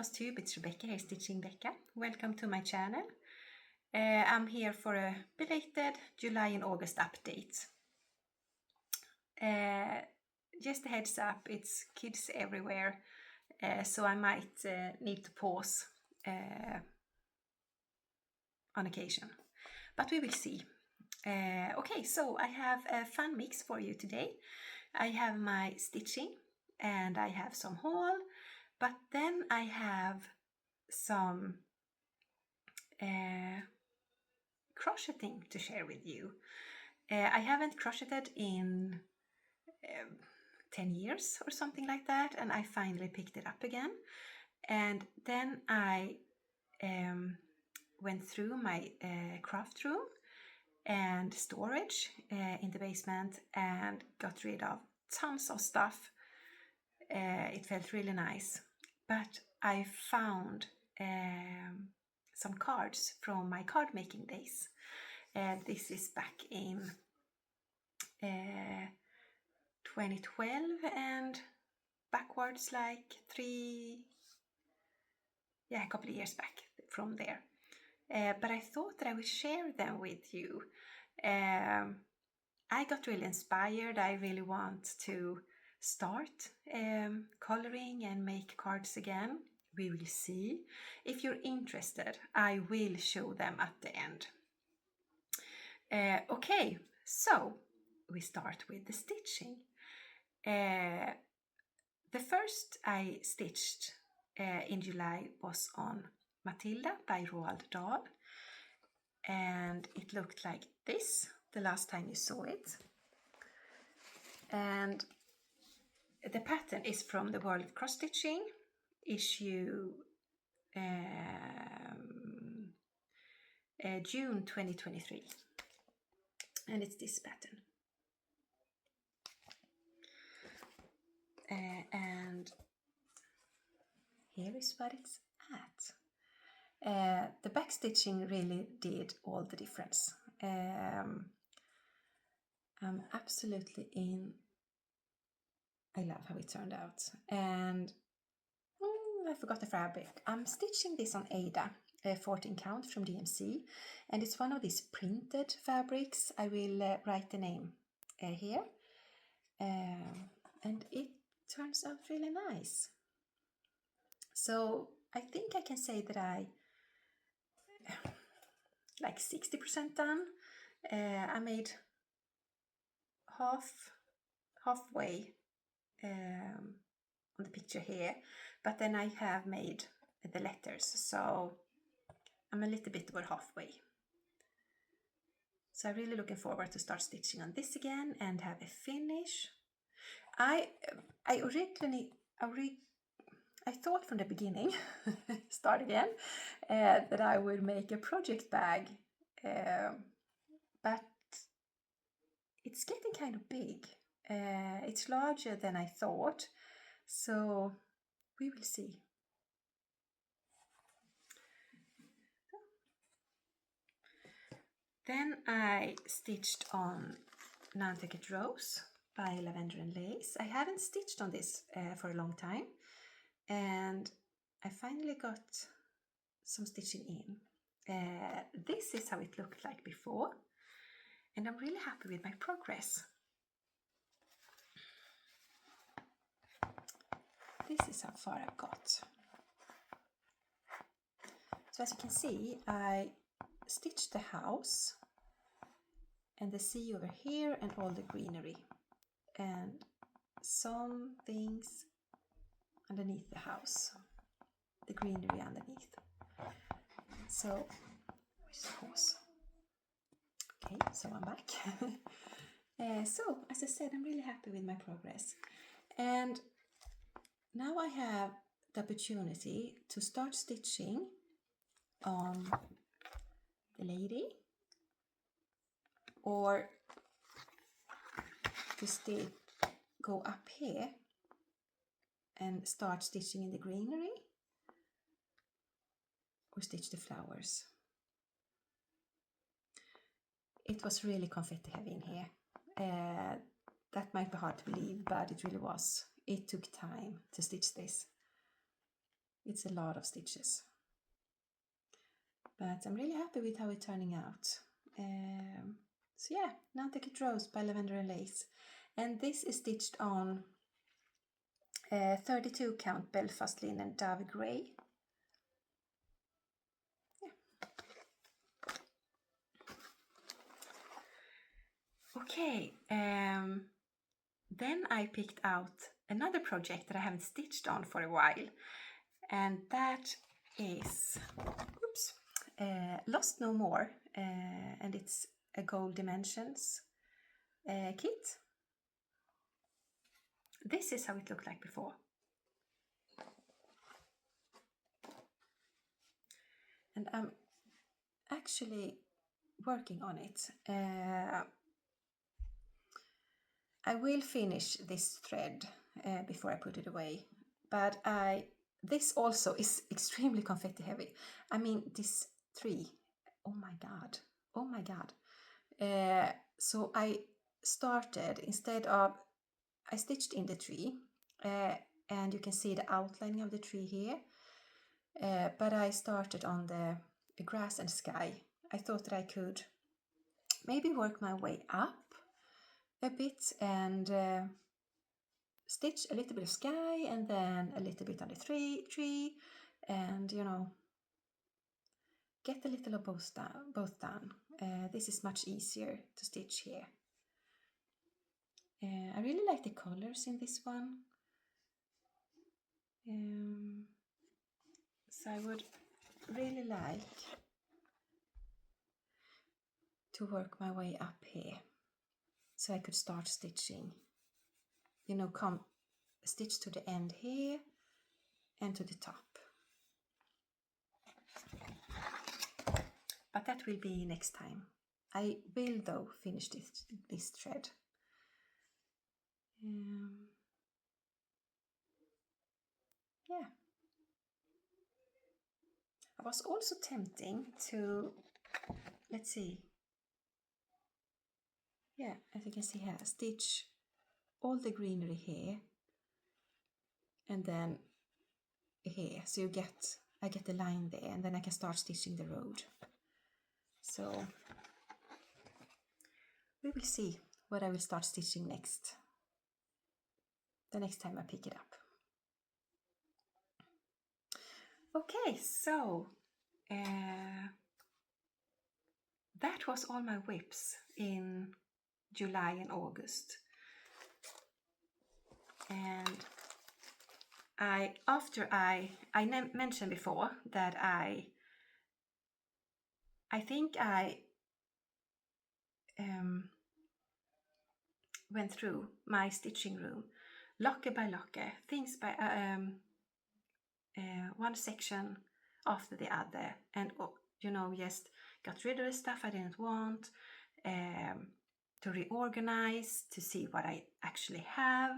Flosstube, it's Rebecca here, Stitching Becca. Welcome to my channel. I'm here for a belated July and August update. Just a heads up, it's kids everywhere, so I might need to pause on occasion, but we will see. Okay, so I have a fun mix for you today. I have my stitching and I have some haul, but then I have some crocheting to share with you. I haven't crocheted in 10 years or something like that, and I finally picked it up again. And then I went through my craft room and storage in the basement and got rid of tons of stuff. It felt really nice, but I found some cards from my card making days. This is back in 2012 and backwards like a couple of years back from there. But I thought that I would share them with you. I got really inspired. I really want to start coloring and make cards again. We will see. If you're interested, I will show them at the end. Okay, so we start with the stitching. The first I stitched in July was on Matilda by Roald Dahl, and it looked like this the last time you saw it. And the pattern is from the World of Cross Stitching, issue June 2023, and it's this pattern. And here is what it's at. The back stitching really did all the difference. I'm absolutely in. I love how it turned out. And I forgot the fabric. I'm stitching this on Ada, 14 count from DMC, and it's one of these printed fabrics. I will write the name here, and it turns out really nice. So I think I can say that I like 60% done. I made halfway on the picture here, but then I have made the letters, so I'm a little bit over halfway. So I'm really looking forward to start stitching on this again and have a finish. I thought from the beginning, start again, that I would make a project bag, but it's getting kind of big. It's larger than I thought, so we will see. Then I stitched on Nantucket Rose by Lavender and Lace. I haven't stitched on this for a long time, and I finally got some stitching in. This is how it looked like before, and I'm really happy with my progress. This is how far I've got. So as you can see, I stitched the house and the sea over here and all the greenery and some things underneath the house, the greenery underneath. So just pause. Okay, so I'm back. So as I said, I'm really happy with my progress, and now I have the opportunity to start stitching on the lady, or to still go up here and start stitching in the greenery, or stitch the flowers. It was really confetti heavy in here. That might be hard to believe, but it really was. It took time to stitch this. It's a lot of stitches. But I'm really happy with how it's turning out. So yeah, Nantucket Rose by Lavender and Lace. And this is stitched on 32 count Belfast linen Dove Grey. Okay, then I picked out another project that I haven't stitched on for a while, and that is Lost No More, and it's a Gold Dimensions kit. This is how it looked like before. And I'm actually working on it. I will finish this thread before I put it away, but this also is extremely confetti heavy. I mean, this tree, oh my god. So I started, I stitched in the tree, and you can see the outlining of the tree here, but I started on the grass and sky. I thought that I could maybe work my way up a bit and stitch a little bit of sky and then a little bit on the tree, and get a little of both done. This is much easier to stitch here. I really like the colors in this one. So I would really like to work my way up here so I could start stitching, come stitch to the end here and to the top. But that will be next time. I will though finish this thread. Yeah. I was also tempting to, let's see. Yeah, as you can see here, stitch all the greenery here and then here. So I get the line there, and then I can start stitching the road. So we will see what I will start stitching next, the next time I pick it up. Okay, so that was all my whips in July and August. And after I mentioned before that I think I went through my stitching room, locke by locke, things by one section after the other, and just got rid of the stuff I didn't want, to reorganize, to see what I actually have.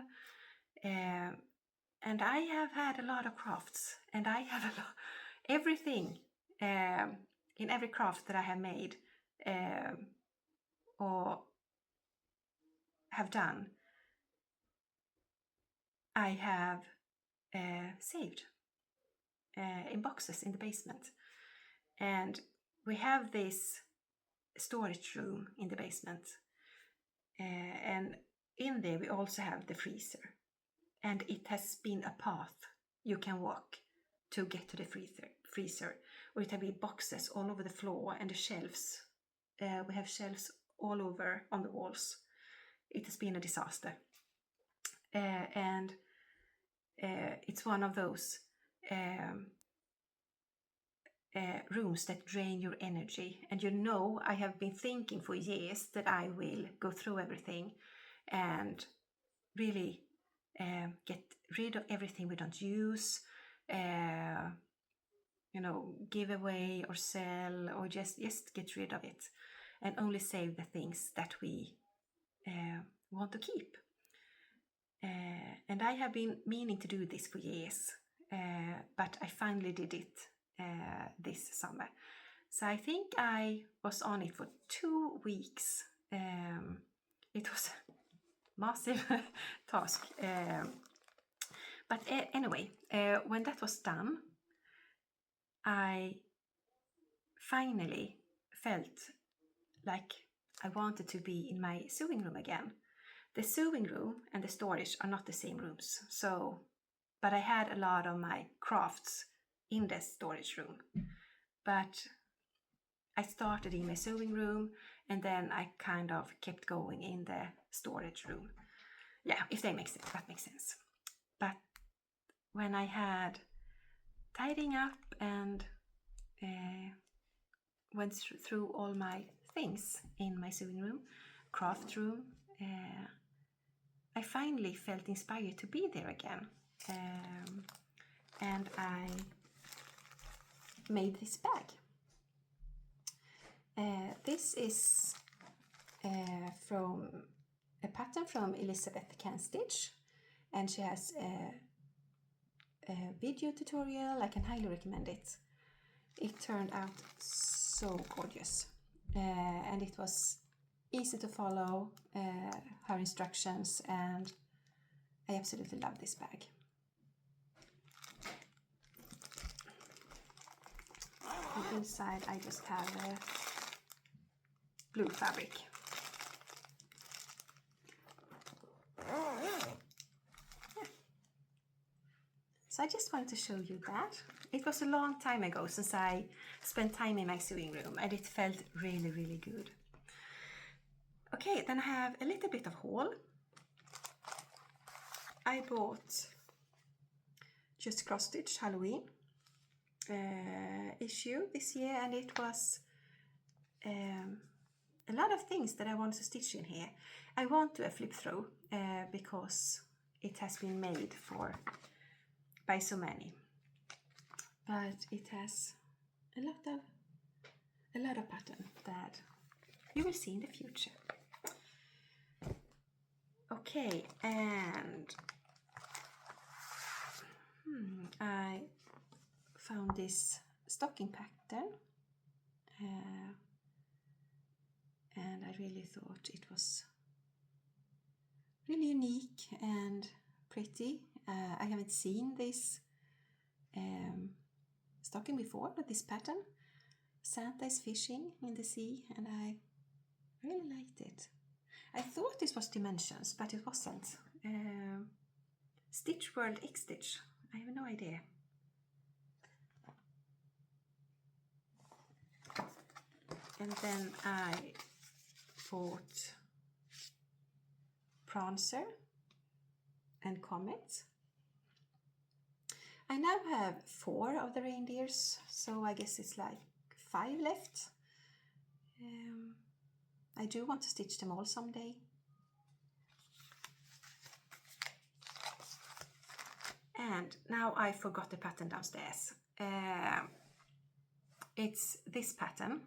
And I have had a lot of crafts, and I have everything in every craft that I have made or have done, I have saved in boxes in the basement. And we have this storage room in the basement, and in there we also have the freezer, and it has been a path you can walk to get to the freezer, or it have been boxes all over the floor and the shelves. We have shelves all over on the walls. It has been a disaster, and it's one of those rooms that drain your energy. And I have been thinking for years that I will go through everything and really get rid of everything we don't use, give away or sell, or just get rid of it and only save the things that we want to keep. And I have been meaning to do this for years, but I finally did it this summer. So I think I was on it for 2 weeks. It was a massive task. But anyway, when that was done, I finally felt like I wanted to be in my sewing room again. The sewing room and the storage are not the same rooms, but I had a lot of my crafts in the storage room. But I started in my sewing room and then I kind of kept going in the storage room. Yeah, if that makes sense. But when I had tidying up and went through all my things in my sewing room, craft room, I finally felt inspired to be there again. And I made this bag. This is from a pattern from Elizabeth Can Stitch, and she has a video tutorial. I can highly recommend it. It turned out so gorgeous, and it was easy to follow her instructions, and I absolutely love this bag. And inside I just have blue fabric. Yeah. So I just wanted to show you that. It was a long time ago since I spent time in my sewing room, and it felt really, really good. Okay, then I have a little bit of haul. I bought Just Cross Stitch Halloween issue this year, and it was a lot of things that I want to stitch in here. I want to do a flip through because it has been made by so many, but it has a lot of pattern that you will see in the future. Okay, and I found this stocking pattern, and I really thought it was really unique and pretty. I haven't seen this stocking before, but this pattern. Santa is fishing in the sea, and I really liked it. I thought this was Dimensions, but it wasn't. Stitch World X Stitch. I have no idea. And then I bought Prancer and Comet. I now have 4 of the reindeers, so I guess it's like 5 left. I do want to stitch them all someday. And now I forgot the pattern downstairs. It's this pattern,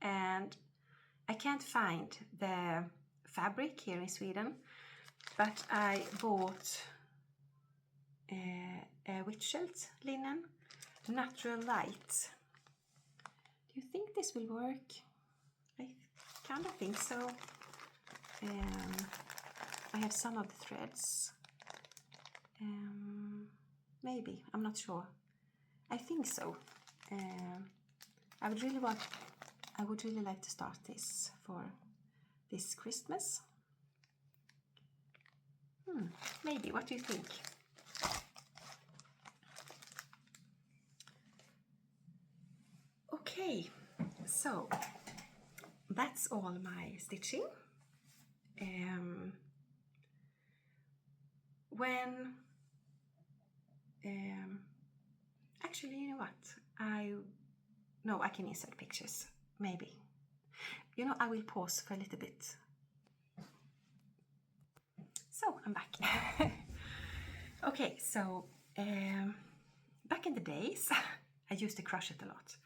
and I can't find the fabric here in Sweden, but I bought a Witchelt linen, natural light. Do you think this will work? I kind of think so. I have some of the threads. Maybe, I'm not sure. I think so. I would really like to start this for this Christmas. Maybe, what do you think? Okay, so that's all my stitching. Actually, you know what? I can insert pictures, maybe. I will pause for a little bit. So, I'm back. Okay, so back in the days, I used to crochet a lot.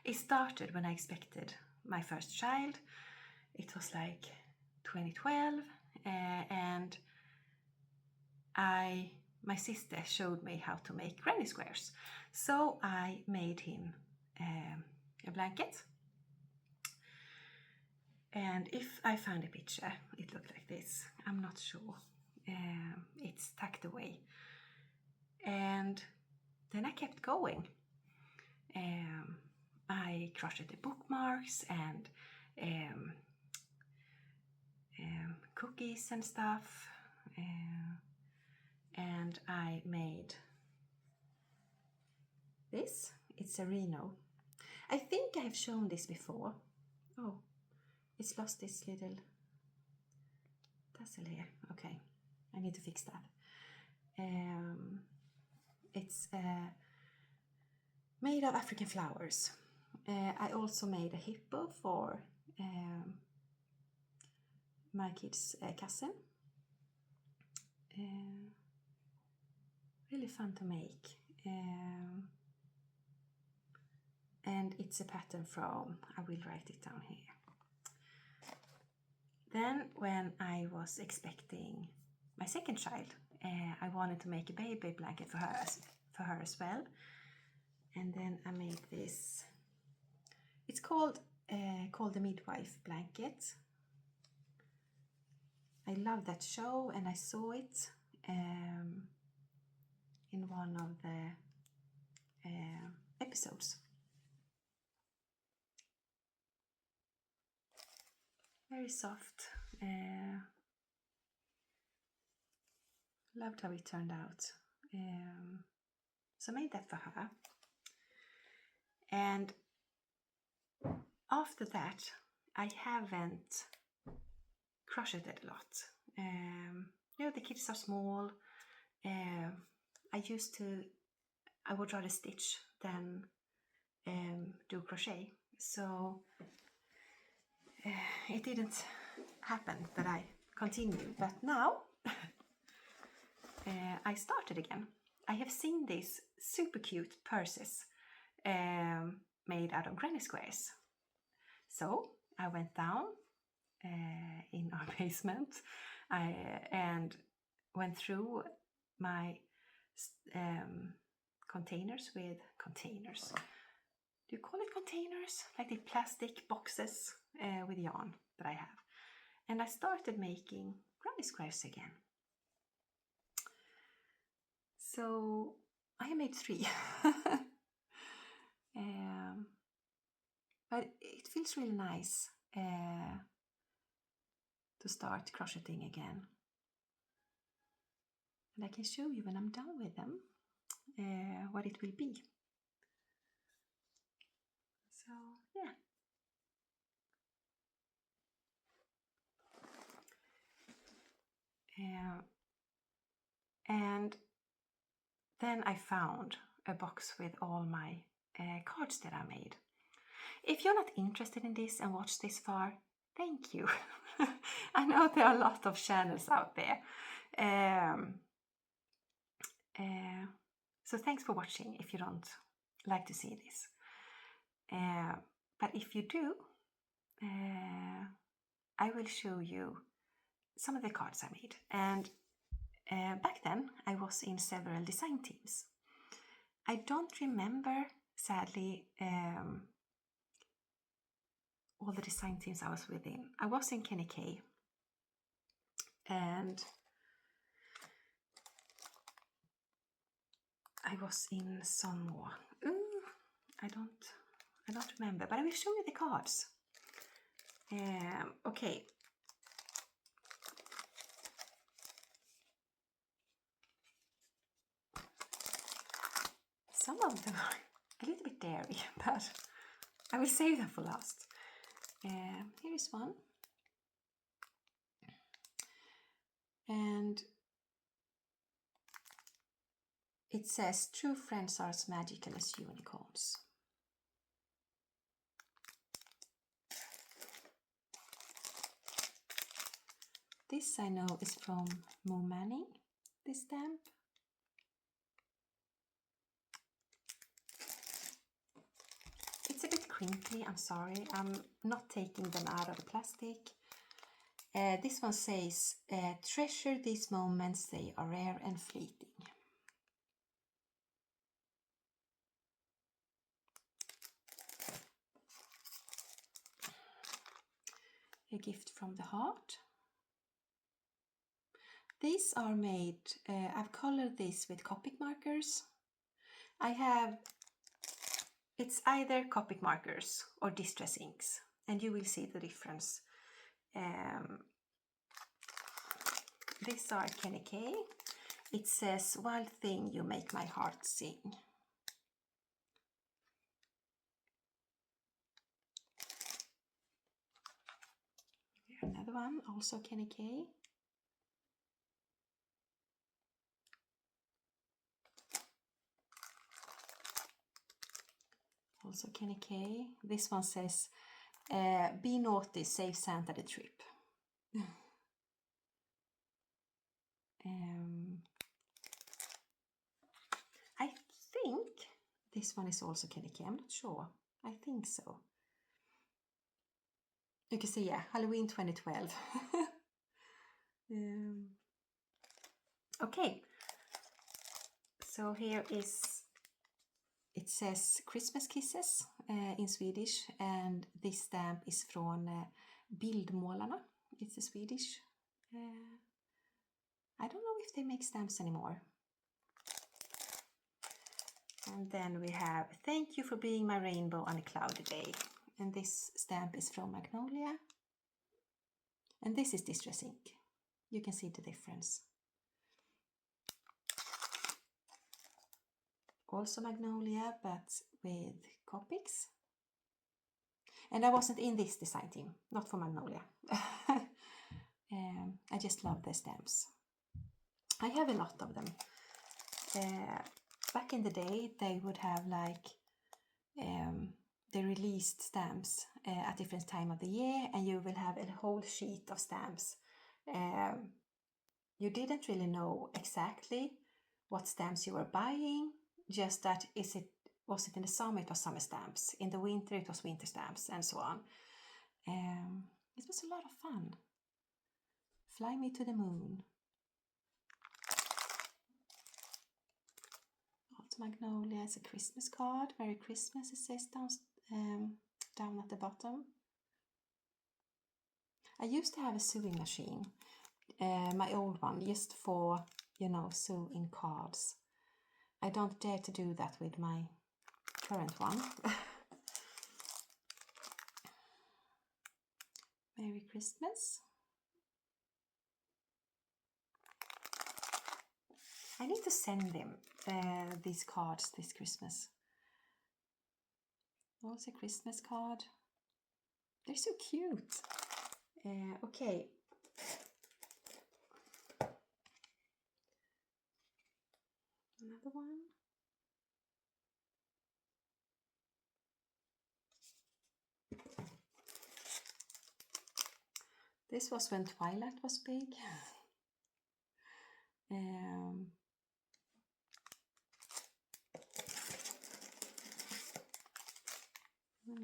It started when I expected my first child. It was like 2012, and my sister showed me how to make granny squares. So I made him a blanket. And if I find a picture, it looked like this. I'm not sure. It's tucked away. And then I kept going. I crocheted bookmarks and cookies and stuff, and I made this. It's a Reno. I think I have shown this before. Oh, it's lost this little tassel here. Okay, I need to fix that. It's made of African flowers. I also made a hippo for my kid's cousin. Really fun to make. And it's a pattern from, I will write it down here. Then when I was expecting my second child, I wanted to make a baby blanket for her as well. And then I made this. It's called the Midwife blanket. I love that show, and I saw it in one of the episodes. Very soft. Loved how it turned out. So I made that for her. And after that, I haven't crocheted a lot. The kids are small. I would rather stitch than do crochet. So it didn't happen that I continued. But now I started again. I have seen these super cute purses made out of granny squares. So I went down in our basement and went through my containers. Do you call it containers? Like the plastic boxes with yarn that I have. And I started making granny squares again. So I made 3. But it feels really nice to start crocheting again. And I can show you when I'm done with them what it will be. So yeah. And then I found a box with all my cards that I made. If you're not interested in this and watched this far, thank you. I know there are a lot of channels out there. So thanks for watching if you don't like to see this. But if you do, I will show you some of the cards I made. And back then I was in several design teams. I don't remember, sadly, all the design teams I was within. I was in Kenny K, and I was in some more. I don't remember, but I will show you the cards. Okay. Some of them are a little bit dairy, but I will save them for last. Here is one. And it says, true friends are as magical as unicorns. This I know is from Mo Manning, this stamp. It's a bit crinkly, I'm sorry. I'm not taking them out of the plastic. This one says, treasure these moments, they are rare and fleeting. A gift from the heart. These are made, I've colored this with Copic markers. I have It's either Copic markers or distress inks, and you will see the difference. These are Kenny K. It says, "Wild thing, you make my heart sing." Another one, also Kenny K. Also Kenny K. This one says, "Be naughty, save Santa the trip." I think this one is also Kenny K. I'm not sure. I think so. You can see, yeah, Halloween 2012. Okay. So here is, it says Christmas Kisses in Swedish, and this stamp is from Bildmålarna. It's a Swedish. I don't know if they make stamps anymore. And then we have, "Thank you for being my rainbow on a cloudy day." And this stamp is from Magnolia. And this is distress ink. You can see the difference. Also Magnolia, but with Copics. And I wasn't in this design team, not for Magnolia. I just love the stamps. I have a lot of them. Back in the day, they would have like they released stamps at different time of the year, and you will have a whole sheet of stamps. You didn't really know exactly what stamps you were buying, just that was it in the summer, it was summer stamps, in the winter it was winter stamps, and so on. It was a lot of fun. "Fly Me to the Moon." Also Magnolia is a Christmas card. "Merry Christmas," it says down at the bottom. I used to have a sewing machine, my old one, just for, sew in cards. I don't dare to do that with my current one. Merry Christmas. I need to send them these cards this Christmas. Also a Christmas card. They're so cute. Okay. Another one. This was when Twilight was big. And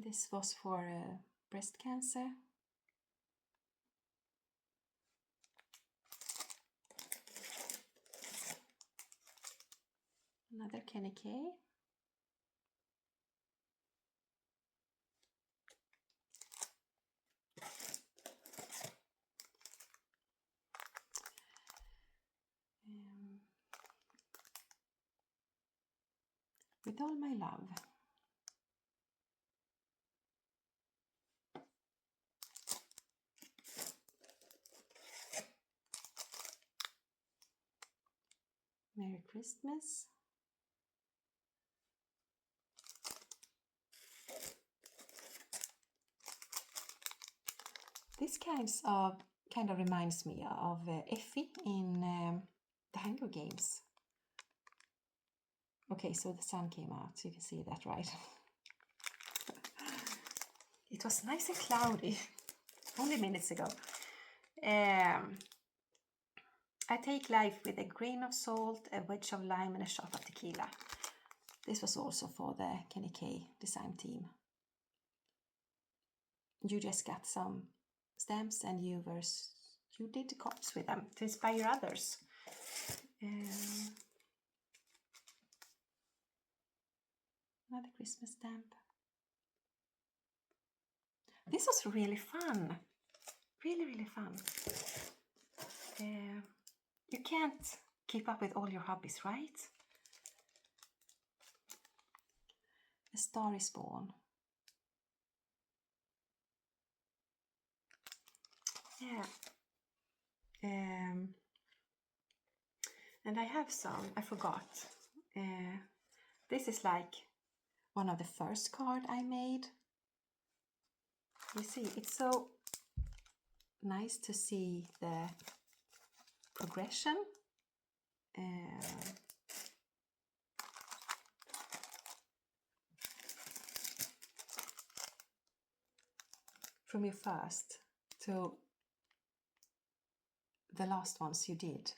this was for breast cancer. Another Kenny K. With all my love. Merry Christmas. This kind of reminds me of Effie in the Hunger Games. Okay, so the sun came out, so you can see that, right? It was nice and cloudy only minutes ago. I take life with a grain of salt, a wedge of lime, and a shot of tequila. This was also for the Kenny K design team. You just got some stamps and you did the cards with them to inspire others. Another Christmas stamp. This was really fun. Really, really fun. You can't keep up with all your hobbies, right? A star is born. Yeah. And I have some, I forgot. This is like one of the first card I made. You see, it's so nice to see the progression. From your first to the last ones you did.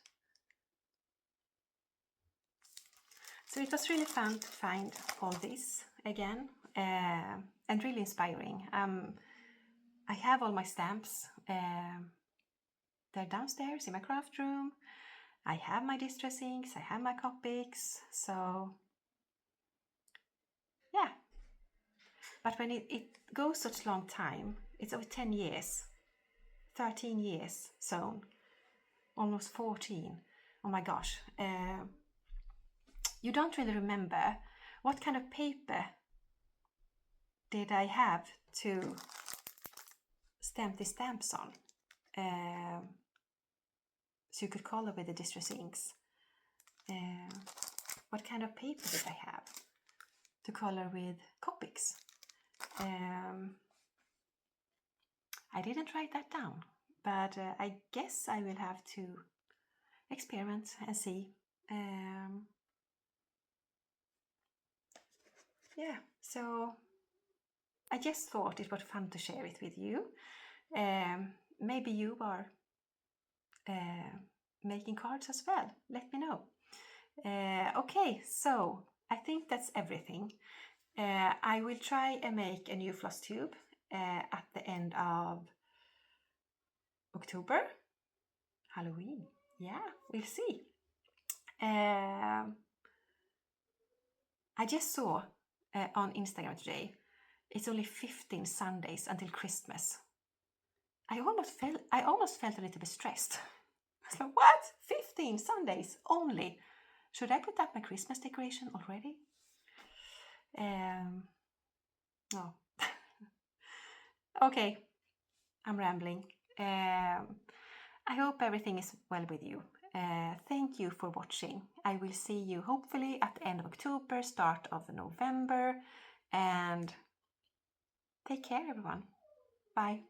So it was really fun to find all this again, and really inspiring. I have all my stamps. They're downstairs in my craft room. I have my distress inks, I have my Copics, so yeah. But when it goes such long time, it's over 10 years, 13 years sewn, almost 14. Oh my gosh. You don't really remember what kind of paper did I have to stamp the stamps on, so you could color with the distress inks. What kind of paper did I have to color with Copics? I didn't write that down, but I guess I will have to experiment and see. Yeah, so I just thought it was fun to share it with you. Maybe you are making cards as well. Let me know. Okay, so I think that's everything. I will try and make a new floss tube at the end of October. Halloween. Yeah, we'll see. I just saw on Instagram today, it's only 15 Sundays until Christmas. I almost felt a little bit stressed. I was like, what? 15 Sundays only? Should I put up my Christmas decoration already? No. Okay, I'm rambling. I hope everything is well with you. Thank you for watching. I will see you hopefully at the end of October, start of November, and take care, everyone. Bye.